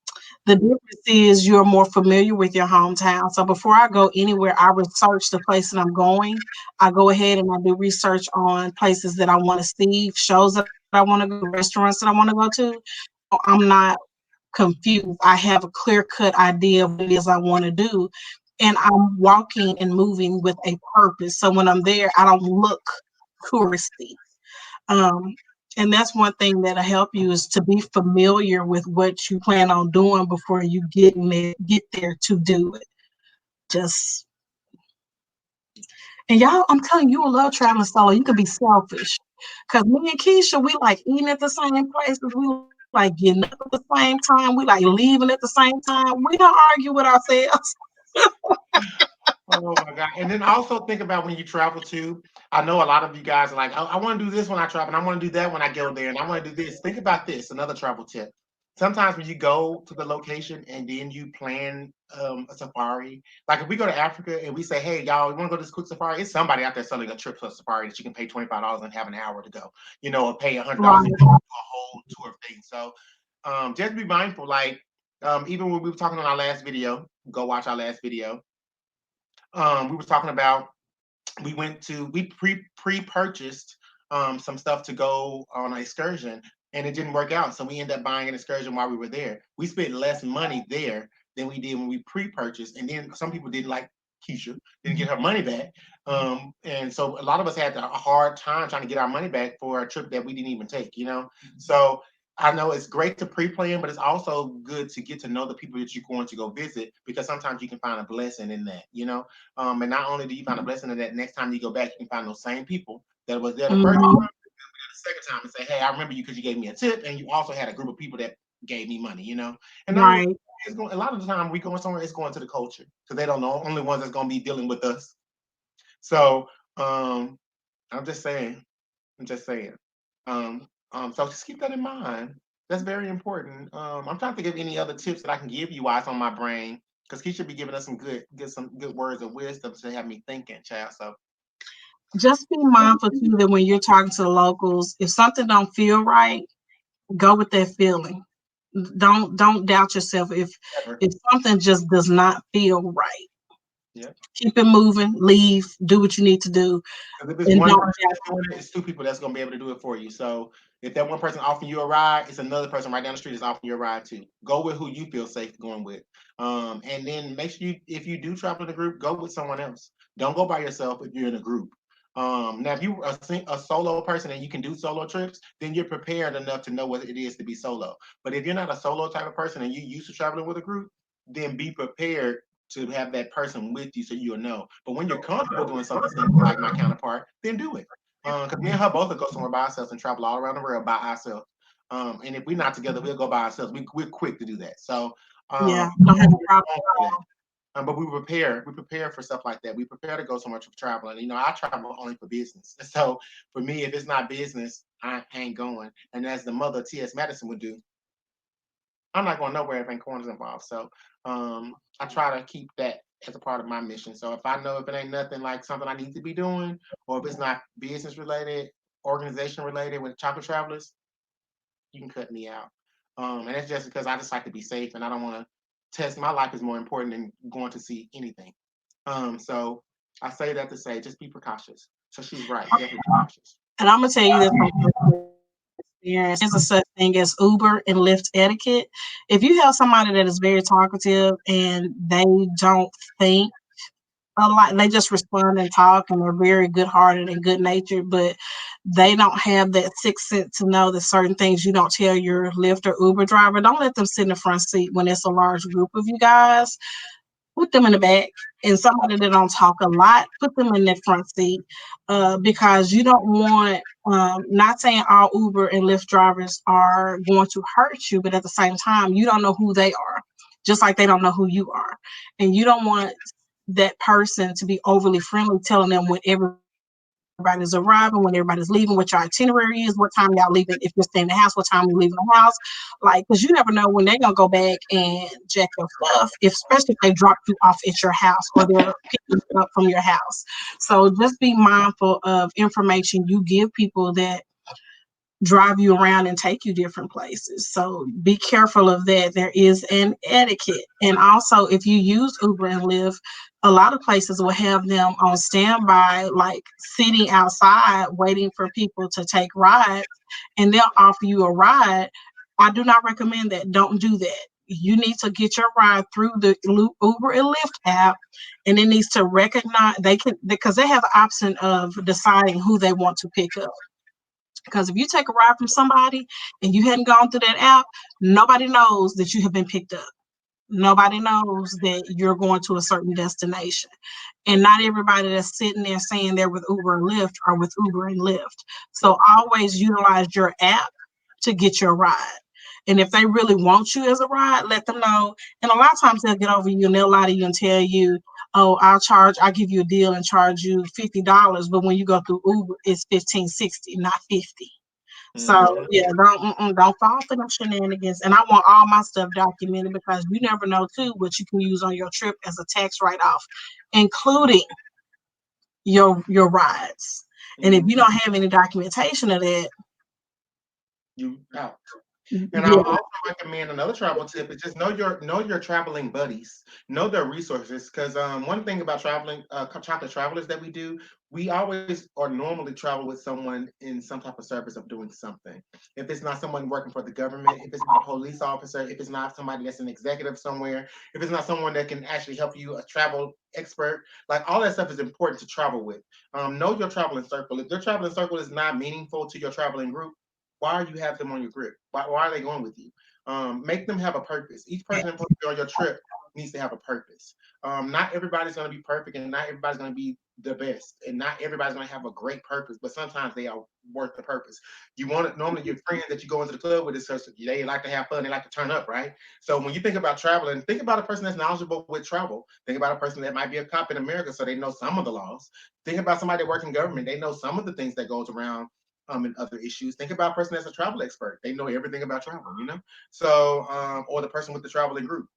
The difference is you're more familiar with your hometown. So before I go anywhere, I research the place that I'm going. I go ahead and I do research on places that I want to see, shows that I want to go to, restaurants that I want to go to. I'm not confused. I have a clear cut idea of what it is I want to do. And I'm walking and moving with a purpose. So when I'm there, I don't look touristy. Um, and that's one thing that'll help you is to be familiar with what you plan on doing before you get there to do it. Just and y'all, I'm telling you, you'll love traveling solo. You can be selfish. Cause me and Keisha, we like eating at the same places. We like getting up at the same time. We like leaving at the same time. We don't argue with ourselves. Oh my God. And then also think about when you travel too. I know a lot of you guys are like, I want to do this when I travel, and I want to do that when I go there, and I want to do this. Think about this, another travel tip. Sometimes when you go to the location and then you plan a safari, like if we go to Africa and we say, hey, y'all, we want to go to this quick safari, it's somebody out there selling a trip to a safari that you can pay $25 and have an hour to go, or pay $100 to Right. do a whole tour thing. So just be mindful. Like even when we were talking on our last video, go watch our last video. We were talking about we pre-purchased some stuff to go on an excursion, and it didn't work out, so we ended up buying an excursion while we were there. We spent less money there than we did when we pre-purchased, and then some people didn't, like Keisha didn't get her money back, and so a lot of us had a hard time trying to get our money back for a trip that we didn't even take, so I know it's great to pre-plan, but it's also good to get to know the people that you're going to go visit, because sometimes you can find a blessing in that, and not only do you find a blessing in that, next time you go back, you can find those same people that was there the first time, Mhm. the second time, and say, hey, I remember you because you gave me a tip, and you also had a group of people that gave me money, And not only Right. a lot of the time we going somewhere, it's going to the culture because they don't know only ones that's going to be dealing with us. So I'm just saying, I'm just saying. So just keep that in mind. That's very important. I'm trying to think of any other tips that I can give you while it's on my brain, because he should be giving us some good words of wisdom to have me thinking, child. So Just be mindful too that when you're talking to the locals, if something don't feel right, go with that feeling. Don't doubt yourself ever, if something just does not feel right. yeah. Keep it moving, leave, do what you need to do, Because if it's and one don't person doubt. that's doing it, it's two people that's gonna be able to do it for you. So if that one person offering you a ride, it's another person right down the street that's offering you a ride too. Go with who you feel safe going with. And then make sure if you do travel in a group, go with someone else. Don't go by yourself if you're in a group. Now, if you are a solo person and you can do solo trips, then you're prepared enough to know what it is to be solo. But if you're not a solo type of person and you used to traveling with a group, then be prepared to have that person with you so you'll know. But when you're comfortable doing something like my counterpart, then do it. Because me and her both will go somewhere by ourselves and travel all around the world by ourselves. And if we're not together, we'll go by ourselves. We're quick to do that. So Yeah, we don't have a don't problem for at that. all. But we prepare for stuff like that. We prepare to go somewhere to travel. And I travel only for business. So for me, if it's not business, I ain't going. And as the mother T.S. Madison would do, I'm not going nowhere if ain't corners involved. So I try to keep that as a part of my mission. So if I know if it ain't nothing like something I need to be doing, or if it's not business related, organization related with chocolate travelers, you can cut me out. And that's just because I just like to be safe and I don't want to test. My life is more important than going to see anything. So I say that to say just be precautious. So she's right, definitely precautious. And I'm gonna tell you this from personal experience. There's a such thing as Uber and Lyft etiquette. If you have somebody that is very talkative and they don't think a lot, they just respond and talk, and they're very good hearted and good natured, but they don't have that sixth sense to know that certain things you don't tell your Lyft or Uber driver. Don't let them sit in the front seat when it's a large group of you guys. Put them in the back. And somebody that don't talk a lot, put them in that front seat, because you don't want, not saying all Uber and Lyft drivers are going to hurt you, but at the same time, you don't know who they are, just like they don't know who you are. And you don't want that person to be overly friendly, telling them when everybody's arriving, when everybody's leaving, what your itinerary is, what time y'all leaving, if you're staying in the house, what time you leaving the house. Like, because you never know when they're gonna go back and check your stuff, especially if they dropped you off at your house or they're picking you up from your house. So just be mindful of information you give people that drive you around and take you different places. So be careful of that. There is an etiquette. And also, if you use Uber and Lyft, a lot of places will have them on standby, like sitting outside waiting for people to take rides, and they'll offer you a ride. I do not recommend that. Don't do that. You need to get your ride through the Uber and Lyft app, and it needs to recognize they can, because they have the option of deciding who they want to pick up. Because if you take a ride from somebody and you hadn't gone through that app, nobody knows that you have been picked up. Nobody knows that you're going to a certain destination. And not everybody that's sitting there saying they're with Uber and Lyft are with Uber and Lyft. So always utilize your app to get your ride. And if they really want you as a ride, let them know. And a lot of times they'll get over you and they'll lie to you and tell you, oh, I'll give you a deal and charge you $50. But when you go through Uber, it's 15.60, not 50. So Mm-hmm. yeah, don't fall for them shenanigans. And I want all my stuff documented, because you never know too what you can use on your trip as a tax write off, including your rides. And if you Mm-hmm. don't have any documentation of that, You out. And I'll yeah, also recommend another travel tip is just know your traveling buddies, know their resources. Because one thing about traveling, chocolate travelers that we do, we always or normally travel with someone in some type of service of doing something. If it's not someone working for the government, if it's not a police officer, if it's not somebody that's an executive somewhere, if it's not someone that can actually help you, a travel expert, like all that stuff is important to travel with. Know your traveling circle. If your traveling circle is not meaningful to your traveling group, why are you have them on your group? Why are they going with you? Make them have a purpose. Each person on your trip needs to have a purpose. Not everybody's going to be perfect, and not everybody's going to be the best, and not everybody's going to have a great purpose. But sometimes they are worth the purpose. You want it. Normally, your friends that you go into the club with is such they like to have fun. They like to turn up, right? So when you think about traveling, think about a person that's knowledgeable with travel. Think about a person that might be a cop in America, so they know some of the laws. Think about somebody that works in government. They know some of the things that goes around and other issues. Think about a person that's a travel expert. They know everything about travel. So, or the person with the traveling group.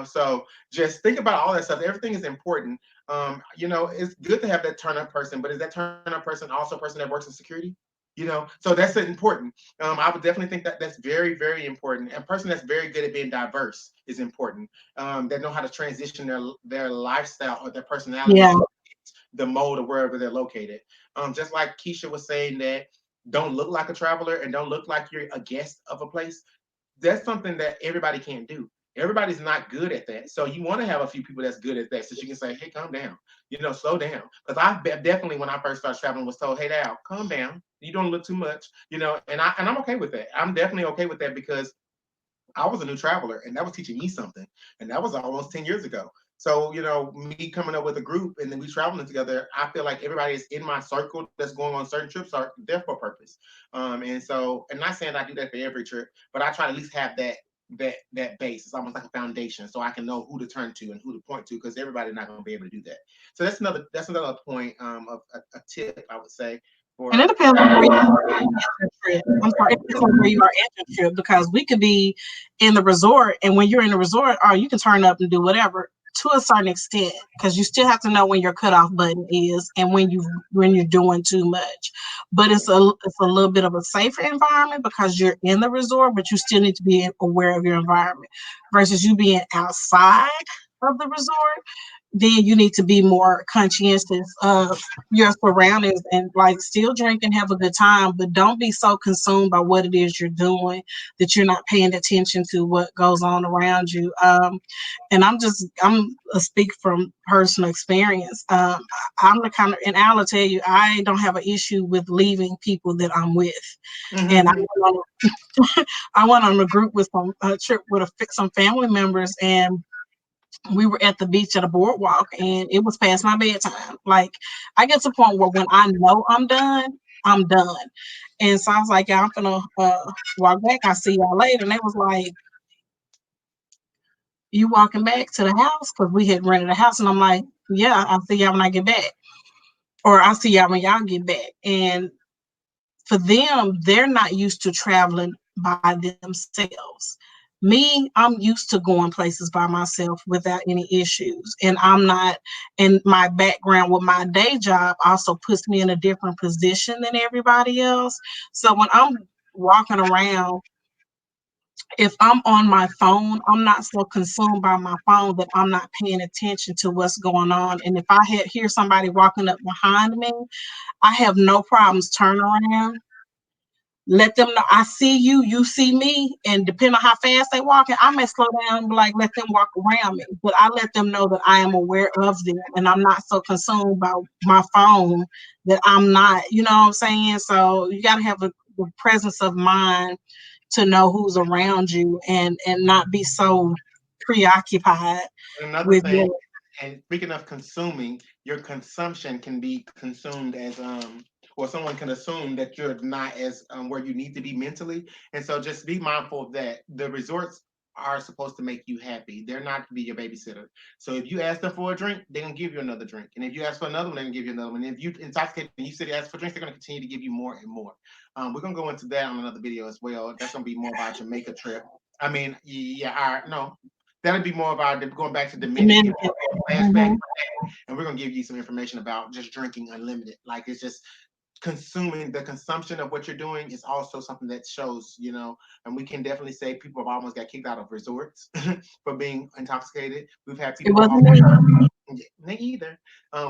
So just think about all that stuff. Everything is important. It's good to have that turn up person, but is that turn up person also a person that works in security? So that's important. I would definitely think that that's very, very important. A person that's very good at being diverse is important. That know how to transition their lifestyle or their personality yeah, to the mode of wherever they're located. Just like Keisha was saying that don't look like a traveler and don't look like you're a guest of a place. That's something that everybody can't do. Everybody's not good at that. So you want to have a few people that's good at that, so you can say, hey, calm down, slow down. Because definitely, when I first started traveling, was told, hey, now, calm down. You don't look too much, and I'm okay with that. I'm definitely okay with that because I was a new traveler and that was teaching me something. And that was almost 10 years ago. So, me coming up with a group and then we traveling together, I feel like everybody is in my circle that's going on certain trips are there for a purpose. And not saying I do that for every trip, but I try to at least have that base. It's almost like a foundation, so I can know who to turn to and who to point to, because everybody's not going to be able to do that. So that's another point of a tip I would say And for. it depends on where you are at your trip. I'm sorry, it depends on where you are at your trip, because we could be in the resort, and when you're in the resort, you can turn up and do whatever to a certain extent, because you still have to know when your cutoff button is and when you're doing too much. But it's a little bit of a safer environment because you're in the resort, but you still need to be aware of your environment versus you being outside of the resort. Then you need to be more conscientious of your surroundings and like still drink and have a good time, but don't be so consumed by what it is you're doing that you're not paying attention to what goes on around you. And I'm a speak from personal experience. I'm the kind of, and I'll tell you, I don't have an issue with leaving people that I'm with. And Mhm. I went on a group with some trip with some family members, and we were at the beach at a boardwalk, and it was past my bedtime. Like, I get to a point where when I know I'm done, I'm done. And so I was like, yeah, I'm gonna walk back. I'll see y'all later. And they was like, you walking back to the house? Because we had rented a house. And I'm like, yeah, I'll see y'all when I get back. Or I'll see y'all when y'all get back. And for them, they're not used to traveling by themselves. Me, I'm used to going places by myself without any issues. And I'm not, and my background with my day job also puts me in a different position than everybody else. So when I'm walking around, if I'm on my phone, I'm not so consumed by my phone that I'm not paying attention to what's going on. And if I hear somebody walking up behind me, I have no problems turning around, let them know I see you, you see me, and depending on how fast they walking, I may slow down and be like, let them walk around me. But I let them know that I am aware of them and I'm not so consumed by my phone that I'm not, you know what I'm saying? So you gotta have the presence of mind to know who's around you and not be so preoccupied Another with thing, your and speaking of consuming, your consumption can be consumed as or someone can assume that you're not as where you need to be mentally, and so just be mindful of that. The resorts are supposed to make you happy. They're not to be your babysitter. So if you ask them for a drink, they're gonna give you another drink, and if you ask for another one, they're gonna give you another one. And if you intoxicated and you said ask for drinks, they're gonna continue to give you more and more. We're gonna go into that on another video as well. That's gonna be more about Jamaica trip. I mean, yeah, no, that'll be more about going back to Dominican Dominican. flashback, Mhm. and we're gonna give you some information about just drinking unlimited. Like it's just consuming the consumption of what you're doing is also something that shows, and we can definitely say people have almost got kicked out of resorts for being intoxicated. We've had It people wasn't me. me either.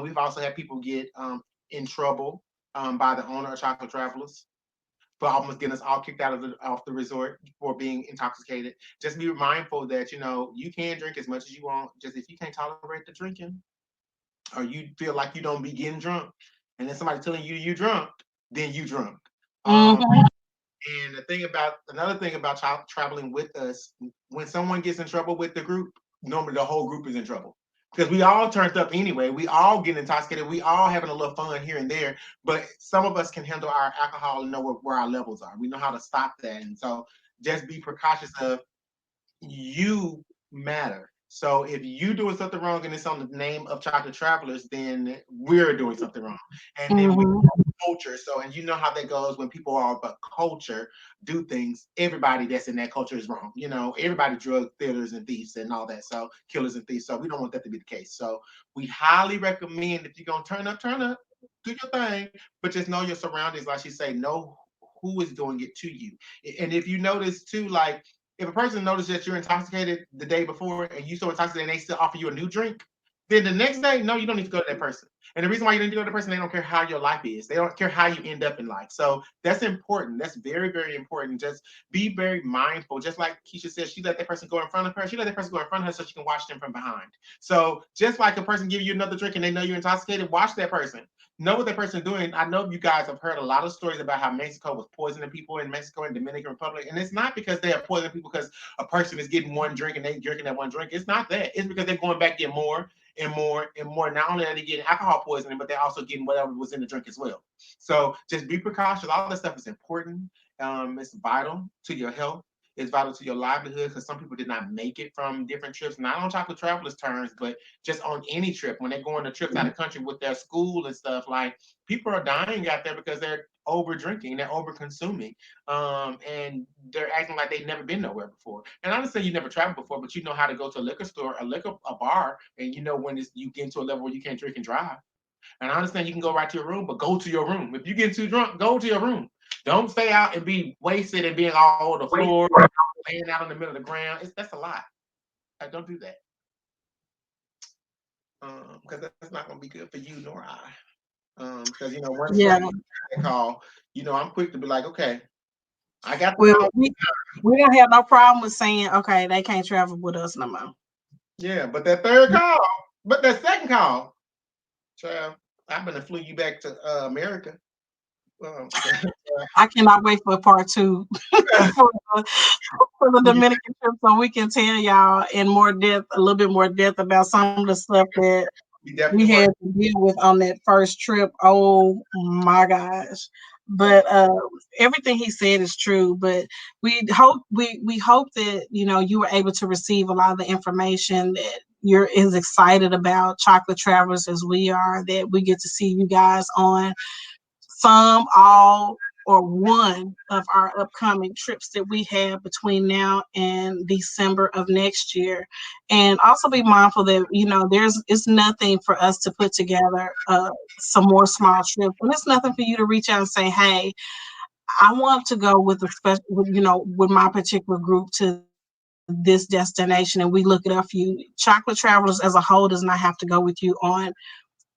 We've also had people get in trouble by the owner of Chocolate Travelers for almost getting us all kicked out of off the resort for being intoxicated. Just be mindful that you can drink as much as you want. Just if you can't tolerate the drinking, or you feel like you don't be getting drunk, and then somebody telling you you drunk, then you drunk. Um, Mhm. and another thing about traveling with us, when someone gets in trouble with the group, normally the whole group is in trouble. Because we all turned up anyway. We all get intoxicated. We all having a little fun here and there. But some of us can handle our alcohol and know where our levels are. We know how to stop that. And so just be precautious of you matter. So if you doing something wrong and it's on the name of Chocolate Travelers, then we're doing something wrong. And then we Mhm. culture. So, and you know how that goes when people are about culture, do things. Everybody that's in that culture is wrong. Everybody drug dealers and thieves and all that. So, killers and thieves. So, we don't want that to be the case. So, we highly recommend if you're gonna turn up, do your thing, but just know your surroundings. Like she say, know who is doing it to you. And if you notice too, like if a person notices that you're intoxicated the day before and you so intoxicated and they still offer you a new drink, Then the next day, no, you don't need to go to that person. And the reason why you don't need to go to the person, they don't care how your life is. They don't care how you end up in life. So that's important. That's very, very important. Just be very mindful. Just like Keisha said, she let that person go in front of her. She let that person go in front of her so she can watch them from behind. So just like a person give you another drink and they know you're intoxicated, watch that person. Know what that person's doing. I know you guys have heard a lot of stories about how Mexico was poisoning people in Mexico and Dominican Republic. And it's not because they are poisoning people because a person is getting one drink and they drinking that one drink. It's not that. It's because they're going back getting more and more and more. Not only are they getting alcohol poisoning, but they're also getting whatever was in the drink as well. So just be precautious. All this stuff is important. It's vital to your health. It's vital to your livelihood because some people did not make it from different trips, not on Chocolate Travelers terms, but just on any trip. When they're going to trips out of country with their school and stuff, like people are dying out there because they're over drinking, they're over consuming, and they're acting like they've never been nowhere before. And I understand you never traveled before, but you know how to go to a liquor store, a bar, and you know when you get into a level where you can't drink and drive. And I understand you can go right to your room, but go to your room. If you get too drunk, go to your room. Don't stay out and be wasted and being all over the floor, laying out in the middle of the ground. That's a lot. Don't do that. Because that's not going to be good for you nor I. Because once Yeah. they call, I'm quick to be like, okay, I got the Well, call. we don't have no problem with saying, okay, they can't travel with us no more. Yeah, but that third call, but that second call, child, I'm gonna flew you back to America. I cannot wait for part two for the Dominican trip so we can tell y'all in more depth, a little bit more depth about some of the stuff that we we definitely had were. to deal with on that first trip. Oh my gosh. But everything he said is true. But we hope that you were able to receive a lot of the information that you're as excited about Chocolate Travelers as we are, that we get to see you guys on some, all, or one of our upcoming trips that we have between now and December of next year. And also be mindful that, it's nothing for us to put together some more small trips. And it's nothing for you to reach out and say, hey, I want to go with a special, with my particular group to this destination, and we look it up for you. Chocolate Travelers as a whole does not have to go with you on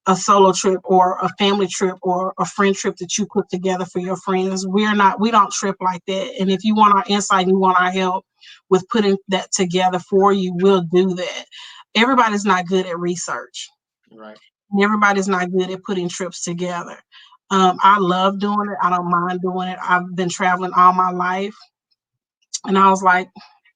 a solo trip or a family trip or a friend trip that you put together for your friends. We don't trip like that. And if you want our insight and you want our help with putting that together for you, we'll do that. Everybody's not good at research. Right. Everybody's not good at putting trips together. I love doing it. I don't mind doing it. I've been traveling all my life. And I was like,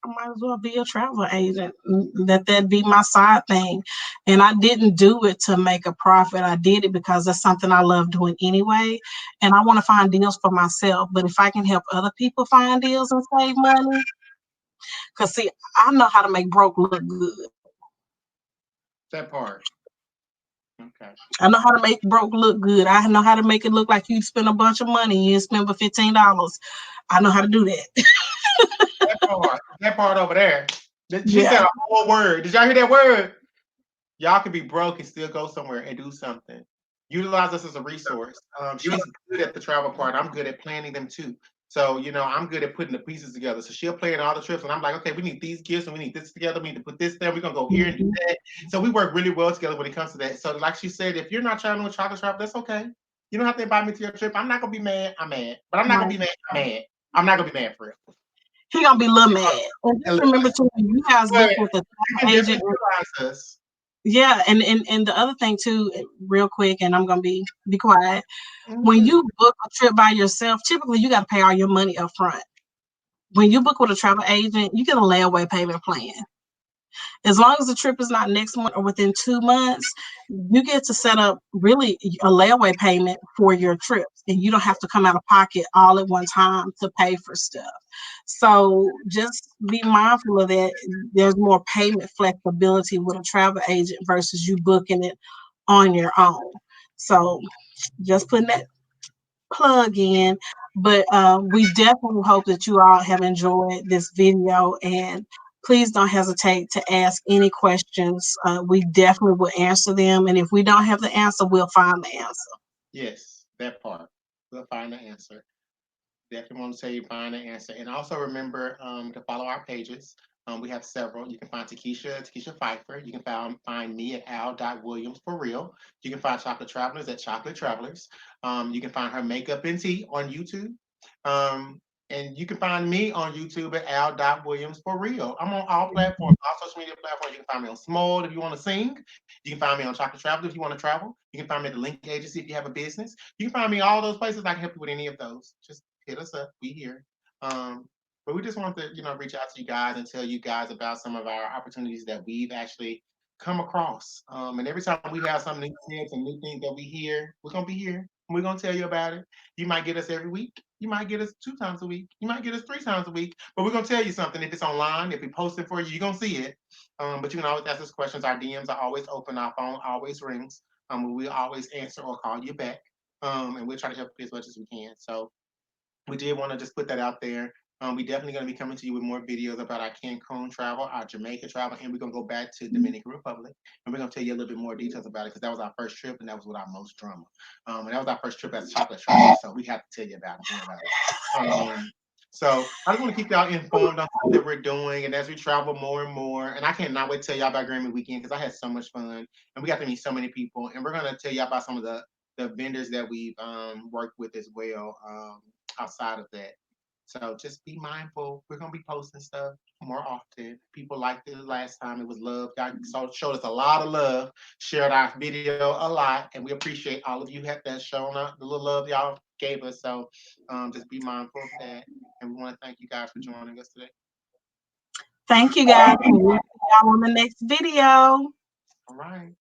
I might as well be a travel agent. Let that be my side thing. And I didn't do it to make a profit. I did it because that's something I love doing anyway. And I want to find deals for myself. But if I can help other people find deals and save money, because see, I know how to make broke look good. That part. Okay. I know how to make broke look good. I know how to make it look like you spend a bunch of money. You spend but $15. I know how to do that. That part over there. She Yeah. said a whole word. Did y'all hear that word? Y'all could be broke and still go somewhere and do something. Utilize us as a resource. She's good at the travel part. I'm good at planning them too. So, I'm good at putting the pieces together. So she'll plan all the trips, and I'm like, okay, we need these gifts and we need this together. We need to put this there. We're gonna go here and do Mhm. that. So we work really well together when it comes to that. So, like she said, if you're not traveling with Chocolate Travel, that's okay. You don't have to invite me to your trip. I'm not gonna be mad. I'm mad, but I'm not gonna Right. be mad. I'm mad. I'm not gonna be mad for real. He gonna be a little mad. And just But remember too, when you guys book with a you travel can agent. definitely utilize us. Yeah, and the other thing too, real quick, and I'm gonna be quiet. When Mhm. you book a trip by yourself, typically you got to pay all your money up front. When you book with a travel agent, you get a layaway payment plan. As long as the trip is not next month or within 2 months, you get to set up really a layaway payment for your trips, and you don't have to come out of pocket all at one time to pay for stuff. So just be mindful of that. There's more payment flexibility with a travel agent versus you booking it on your own. So just putting that plug in. But we definitely hope that you all have enjoyed this video, and please don't hesitate to ask any questions. We definitely will answer them. And if we don't have the answer, we'll find the answer. Yes, that part. We'll find the answer. Definitely want to say you find the answer. And also remember to follow our pages. We have several. You can find Takesha Pfeiffer. You can find me at Al.Williams for real. You can find Chocolate Travelers at Chocolate Travelers. You can find her makeup and tea on YouTube. And you can find me on YouTube at Al.Williams for real. I'm on all platforms, all social media platforms. You can find me on Small if you want to sing. You can find me on Chocolate Travelers if you want to travel. You can find me at the Link Agency if you have a business. You can find me all those places. I can help you with any of those. Just hit us up. We here. Um, but we just want to, reach out to you guys and tell you guys about some of our opportunities that we've actually come across. And every time we have some new tips and new things that we hear, we're gonna be here. And we're gonna tell you about it. You might get us every week. You might get us 2 times a week. You might get us 3 times a week. But we're gonna tell you something. If it's online, if we post it for you, you're gonna see it. But you can always ask us questions. Our DMs are always open. Our phone always rings. We'll always answer or call you back. And we'll try to help you as much as we can. So we did want to just put that out there. We definitely going to be coming to you with more videos about our Cancun travel, our Jamaica travel, and we're going to go back to Dominican Republic, and we're going to tell you a little bit more details about it because that was our first trip, and that was with our most drama. And that was our first trip as a chocolate traveler, so we have to tell you about it. So I just want to keep y'all informed on what we're doing, and as we travel more and more, and I cannot wait to tell y'all about Grammy Weekend because I had so much fun, and we got to meet so many people, and we're going to tell y'all about some of the vendors that we've worked with as well outside of that. So just be mindful. We're gonna be posting stuff more often. People liked it last time. It was love. Y'all showed us a lot of love, shared our video a lot, and we appreciate all of you that shown up the little love y'all gave us. So just be mindful of that. And we want to thank you guys for joining us today. Thank you guys. And we'll see y'all on the next video. All right.